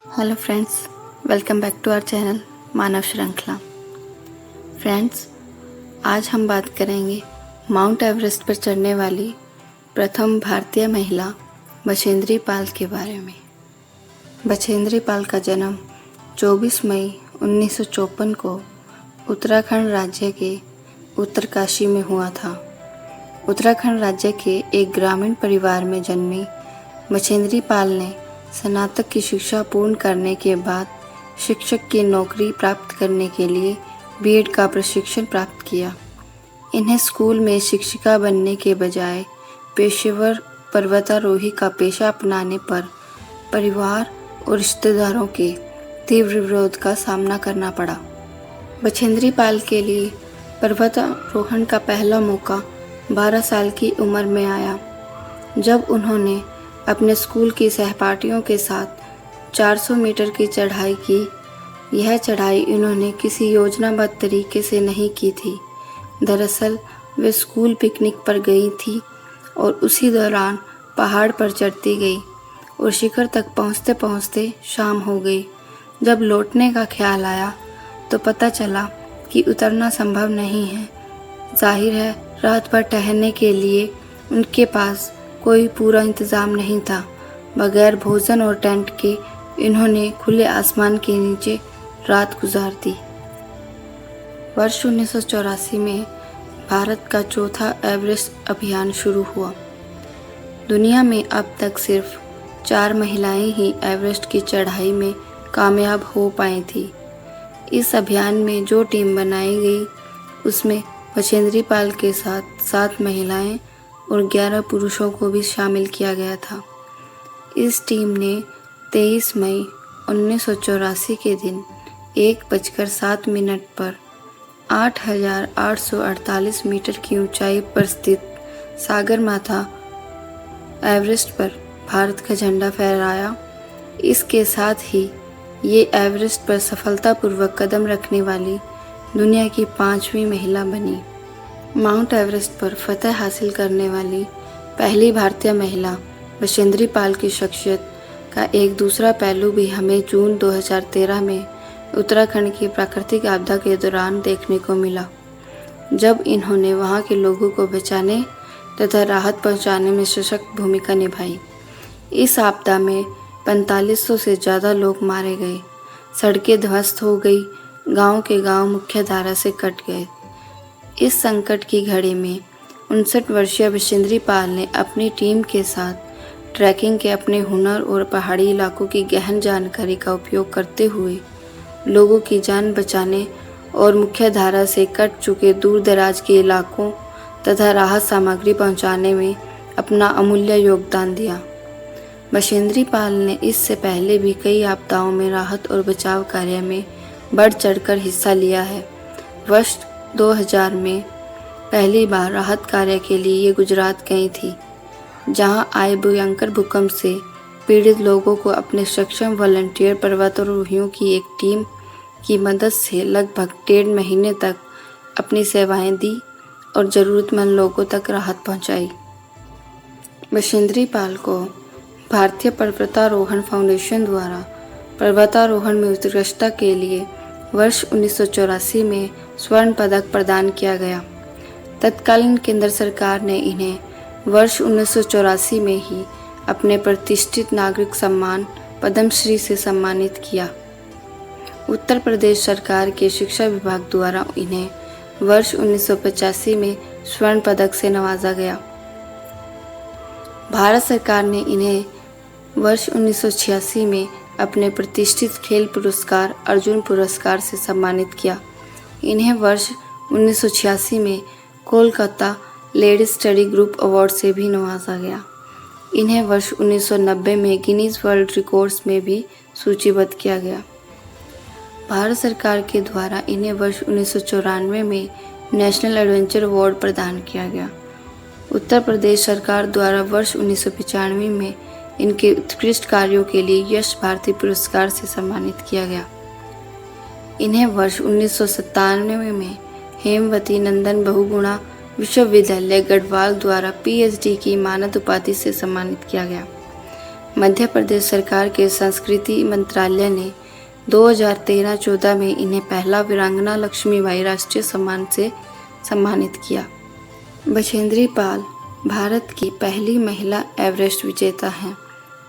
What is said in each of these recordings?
Hello friends, welcome back to our channel Manav Shrinkhala. Friends, आज हम बात करेंगे माउंट एवरेस्ट पर चढ़ने वाली प्रथम भारतीय महिला बछेंद्री पाल के बारे में। बछेंद्री पाल का जन्म 24 मई 1954 को उत्तराखंड राज्य के उत्तरकाशी में हुआ था। उत्तराखंड राज्य के एक ग्रामीण परिवार में जन्मी बछेंद्री पाल ने स्नातक की शिक्षा पूर्ण करने के बाद शिक्षक की नौकरी प्राप्त करने के लिए बीएड का प्रशिक्षण प्राप्त किया। इन्हें स्कूल में शिक्षिका बनने के बजाय पेशेवर पर्वतारोही का पेशा अपनाने पर परिवार और रिश्तेदारों के तीव्र विरोध का सामना करना पड़ा। बछेंद्री पाल के लिए पर्वतारोहण का पहला मौका 12 साल की उम्र में आया, जब उन्होंने अपने स्कूल की सहपाठियों के साथ 400 मीटर की चढ़ाई की। यह चढ़ाई इन्होंने किसी योजनाबद्ध तरीके से नहीं की थी। दरअसल वे स्कूल पिकनिक पर गई थी और उसी दौरान पहाड़ पर चढ़ती गई और शिखर तक पहुंचते पहुंचते शाम हो गई। जब लौटने का ख्याल आया तो पता चला कि उतरना संभव नहीं है। जाहिर है, रात भर ठहरने के लिए उनके पास कोई पूरा इंतज़ाम नहीं था। बगैर भोजन और टेंट के इन्होंने खुले आसमान के नीचे रात गुजार दी। वर्ष 1984 में भारत का चौथा एवरेस्ट अभियान शुरू हुआ। दुनिया में अब तक सिर्फ 4 महिलाएं ही एवरेस्ट की चढ़ाई में कामयाब हो पाई थी। इस अभियान में जो टीम बनाई गई उसमें बछेंद्री पाल के साथ 7 महिलाएं और 11 पुरुषों को भी शामिल किया गया था। इस टीम ने 23 मई 1984 के दिन 1:07 पर 8,848 मीटर की ऊंचाई पर स्थित सागरमाथा एवरेस्ट पर भारत का झंडा फहराया। इसके साथ ही ये एवरेस्ट पर सफलतापूर्वक कदम रखने वाली दुनिया की 5वीं महिला बनी। माउंट एवरेस्ट पर फतह हासिल करने वाली पहली भारतीय महिला बछेंद्री पाल की शख्सियत का एक दूसरा पहलू भी हमें जून 2013 में उत्तराखंड की प्राकृतिक आपदा के दौरान देखने को मिला, जब इन्होंने वहां के लोगों को बचाने तथा राहत पहुंचाने में सशक्त भूमिका निभाई। इस आपदा में 4500 से ज़्यादा लोग मारे गए, सड़कें ध्वस्त हो गई, गांव के गांव मुख्य धारा से कट गए। इस संकट की घड़ी में 59 वर्षीय बछेंद्री पाल ने अपनी टीम के साथ ट्रैकिंग के अपने हुनर और पहाड़ी इलाकों की गहन जानकारी का उपयोग करते हुए लोगों की जान बचाने और मुख्य धारा से कट चुके दूर दराज के इलाकों तथा राहत सामग्री पहुंचाने में अपना अमूल्य योगदान दिया। बछेंद्री पाल ने इससे पहले भी कई आपदाओं में राहत और बचाव कार्य में बढ़ चढ़कर हिस्सा लिया है। वर्ष 2000 में पहली बार राहत कार्य के लिए ये गुजरात गई थी, जहां आए भयंकर भूकंप से पीड़ित लोगों को अपने सक्षम वॉलंटियर पर्वतारोहियों की एक टीम की मदद से लगभग 1.5 महीने तक अपनी सेवाएं दी और ज़रूरतमंद लोगों तक राहत पहुंचाई। बछेंद्री पाल को भारतीय पर्वतारोहण फाउंडेशन द्वारा पर्वतारोहण में उत्कृष्टता के लिए वर्ष 1984 में स्वर्ण पदक प्रदान किया गया। तत्कालीन केंद्र सरकार ने इन्हें वर्ष 1984 में ही अपने प्रतिष्ठित नागरिक सम्मान पद्मश्री से सम्मानित किया। उत्तर प्रदेश सरकार के शिक्षा विभाग द्वारा इन्हें वर्ष 1985 में स्वर्ण पदक से नवाजा गया। भारत सरकार ने इन्हें वर्ष 1986 में अपने प्रतिष्ठित खेल पुरस्कार अर्जुन पुरस्कार से सम्मानित किया। इन्हें वर्ष 1986 में Kolkata ladies study group award से भी नवाजा गया। इन्हें वर्ष 1990 में गिनीज वर्ल्ड रिकॉर्ड्स में भी सूचीबद्ध किया गया। भारत सरकार के द्वारा इन्हें वर्ष 1994 में नेशनल एडवेंचर अवार्ड प्रदान किया गया। उत्तर प्रदेश सरकार द्वारा वर्ष 1995 में इनके उत्कृष्ट कार्यों के लिए यश भारती पुरस्कार से सम्मानित किया गया। इन्हें वर्ष 1997 में हेमवती नंदन बहुगुणा विश्वविद्यालय गढ़वाल द्वारा पीएचडी की मानद उपाधि से सम्मानित किया गया। मध्य प्रदेश सरकार के संस्कृति मंत्रालय ने 2013-14 में इन्हें पहला वीरांगना लक्ष्मीबाई राष्ट्रीय सम्मान से सम्मानित किया। बछेंद्री पाल भारत की पहली महिला एवरेस्ट विजेता हैं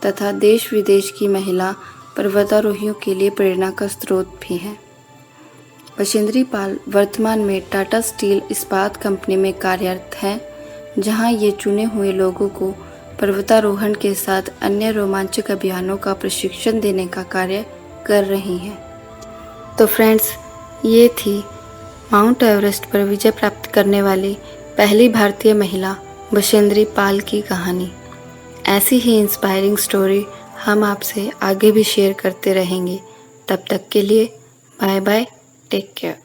तथा देश विदेश की महिला पर्वतारोहियों के लिए प्रेरणा का स्रोत भी हैं। बछेंद्री पाल वर्तमान में टाटा स्टील इस्पात कंपनी में कार्यरत हैं, जहां ये चुने हुए लोगों को पर्वतारोहण के साथ अन्य रोमांचक अभियानों का प्रशिक्षण देने का कार्य कर रही हैं। तो फ्रेंड्स, ये थी माउंट एवरेस्ट पर विजय प्राप्त करने वाली पहली भारतीय महिला बछेंद्री पाल की कहानी। ऐसी ही इंस्पायरिंग स्टोरी हम आपसे आगे भी शेयर करते रहेंगे। तब तक के लिए बाय बाय, टेक केयर।